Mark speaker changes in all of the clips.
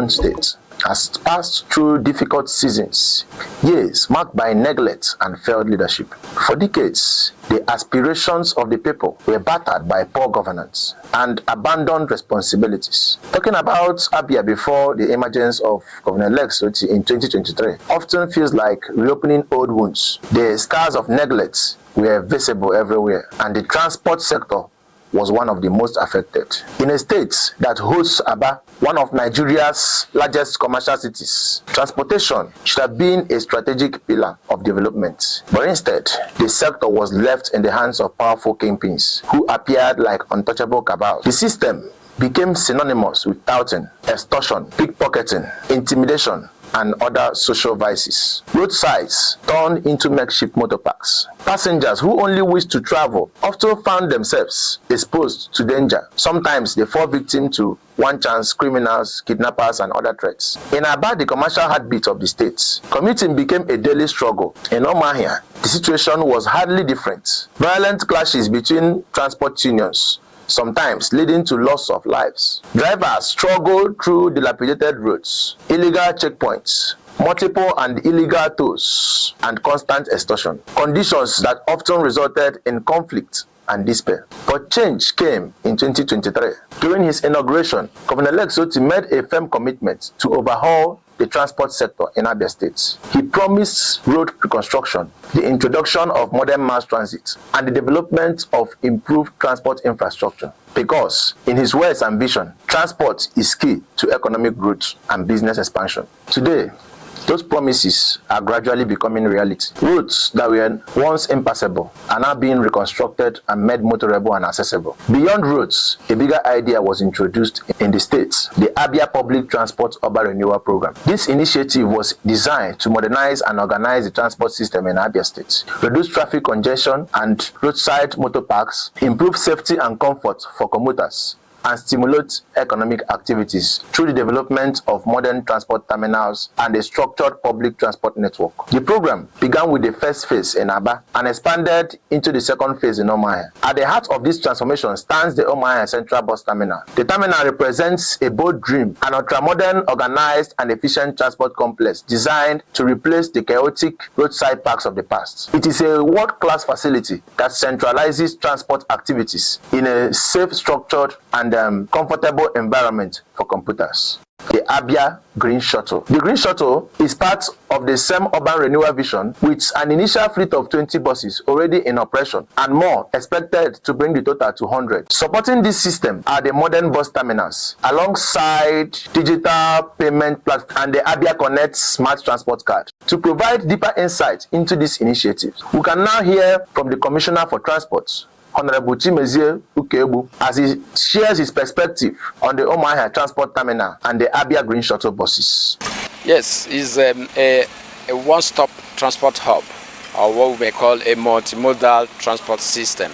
Speaker 1: own state has passed through difficult seasons, years marked by neglect and failed leadership. For decades, the aspirations of the people were battered by poor governance and abandoned responsibilities. Talking about Abia before the emergence of Governor Otti in 2023 often feels like reopening old wounds. The scars of neglect were visible everywhere, and the transport sector was one of the most affected. In a state that hosts Abia, one of Nigeria's largest commercial cities, transportation should have been a strategic pillar of development. But instead, the sector was left in the hands of powerful kingpins who appeared like untouchable cabals. The system became synonymous with touting, extortion, pickpocketing, intimidation, and other social vices. Roadsides turned into makeshift motor parks. Passengers who only wished to travel often found themselves exposed to danger. Sometimes they fall victim to one-chance criminals, kidnappers, and other threats. In Abia, the commercial heartbeat of the state, commuting became a daily struggle. In Umuahia, the situation was hardly different. Violent clashes between transport unions, sometimes leading to loss of lives. Drivers struggled through dilapidated roads, illegal checkpoints, multiple and illegal tolls, and constant extortion. Conditions that often resulted in conflict and despair. But change came in 2023. During his inauguration, Governor Otti made a firm commitment to overhaul the transport sector in Abia State. He promised road reconstruction, the introduction of modern mass transit, and the development of improved transport infrastructure. Because, in his words and vision, transport is key to economic growth and business expansion. Today, those promises are gradually becoming reality. Roads that were once impassable are now being reconstructed and made motorable and accessible. Beyond roads, a bigger idea was introduced in the states, the Abia Public Transport Urban Renewal Program. This initiative was designed to modernize and organize the transport system in Abia State, reduce traffic congestion and roadside motor parks, improve safety and comfort for commuters, and stimulate economic activities through the development of modern transport terminals and a structured public transport network. The program began with the first phase in Abia and expanded into the second phase in Umuahia. At the heart of this transformation stands the Umuahia Central Bus Terminal. The terminal represents a bold dream, an ultra-modern, organized, and efficient transport complex designed to replace the chaotic roadside parks of the past. It is a world-class facility that centralizes transport activities in a safe, structured, and comfortable environment for computers. The Abia Green Shuttle. The Green Shuttle is part of the same urban renewal vision with an initial fleet of 20 buses already in operation and more expected to bring the total to 100. Supporting this system are the modern bus terminals alongside digital payment platform and the Abia Connect smart transport card. To provide deeper insight into this initiative, we can now hear from the Commissioner for Transport, Honorable Chimezie Ukebu, as he shares his perspective on the Umuahia Transport Terminal and the Abia Green Shuttle buses.
Speaker 2: Yes, it's a one-stop transport hub, or what we may call a multimodal transport system,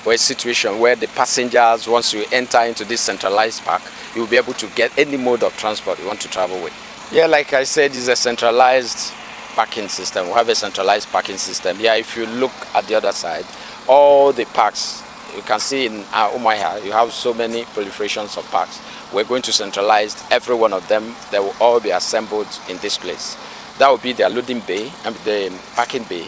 Speaker 2: where a situation where the passengers, once you enter into this centralized park, you'll be able to get any mode of transport you want to travel with. Yeah, like I said, it's a centralized parking system. We have a centralized parking system. Yeah, if you look at the other side, all the parks you can see in Umuahia, you have so many proliferations of parks. We're going to centralize every one of them. They will all be assembled in this place. That will be their loading bay and the parking bay.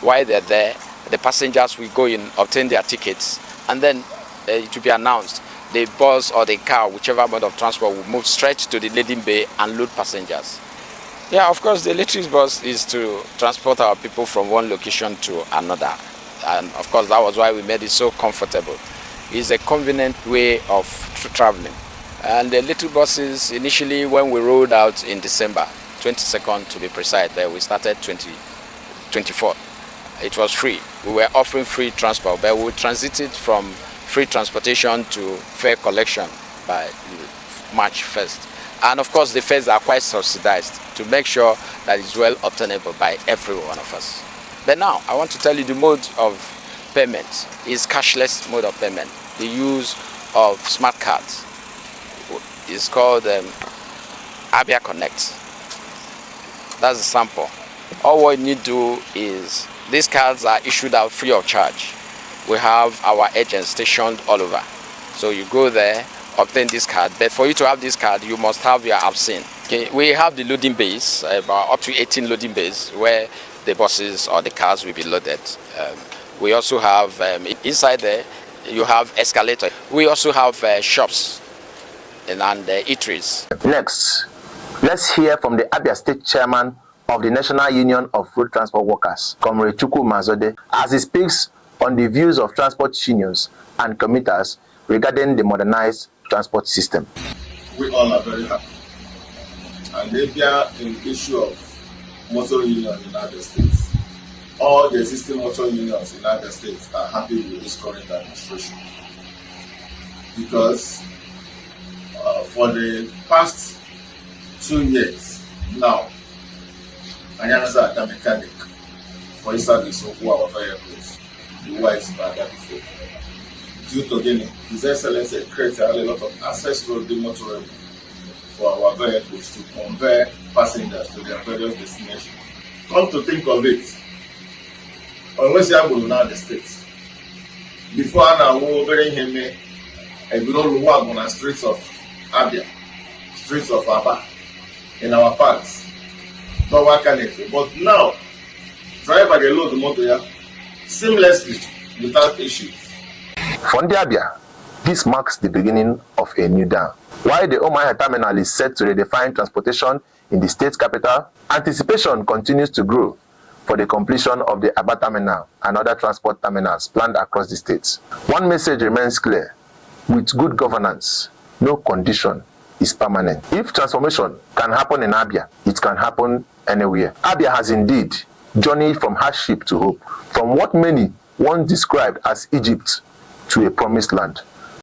Speaker 2: While they're there, the passengers will go in, obtain their tickets, and then it will be announced. The bus or the car, whichever mode of transport, will move straight to the loading bay and load passengers. Yeah, of course, the electric bus is to transport our people from one location to another. And of course, that was why we made it so comfortable. It's a convenient way of traveling. And the little buses, initially when we rolled out in December, 22nd to be precise, but we started 24th. It was free. We were offering free transport, but we transited from free transportation to fare collection by March 1st. And of course, the fares are quite subsidized to make sure that it's well obtainable by every one of us. But now, I want to tell you the mode of payment is cashless mode of payment. The use of smart cards is called Abia Connect. That's the sample. All we need to do is, these cards are issued out free of charge. We have our agents stationed all over. So you go there, obtain this card. But for you to have this card, you must have your absent. Okay, we have the loading bays, about up to 18 loading bays, where the buses or the cars will be loaded. We also have inside there, you have escalator. We also have shops and eateries.
Speaker 1: Next, let's hear from the Abia State Chairman of the National Union of Road Transport Workers, Comrade Chukwu Mazode, as he speaks on the views of transport unions and commuters regarding the modernized transport system.
Speaker 3: We all are very happy. And Abia in the issue of motor union in other states, all the existing motor unions in other states are happy with this current administration. Because for the past 2 years now, I am a mechanic for instance, who are very close, the whites back before. Due to getting His Excellency created a lot of access road motorable for our vehicles to convey passengers to their various destinations. Come to think of it, unless you are going to the states, before I was very heavy, I would not walk on the streets of Abia, streets of Abia, in our parks. But now, driver they load the motor seamlessly without issues.
Speaker 1: For Abia, this marks the beginning of a new dawn. While the Umuahia terminal is set to redefine transportation in the state capital, anticipation continues to grow for the completion of the Abia terminal and other transport terminals planned across the states. One message remains clear: with good governance, no condition is permanent. If transformation can happen in Abia, it can happen anywhere. Abia has indeed journeyed from hardship to hope, from what many once described as Egypt to a promised land.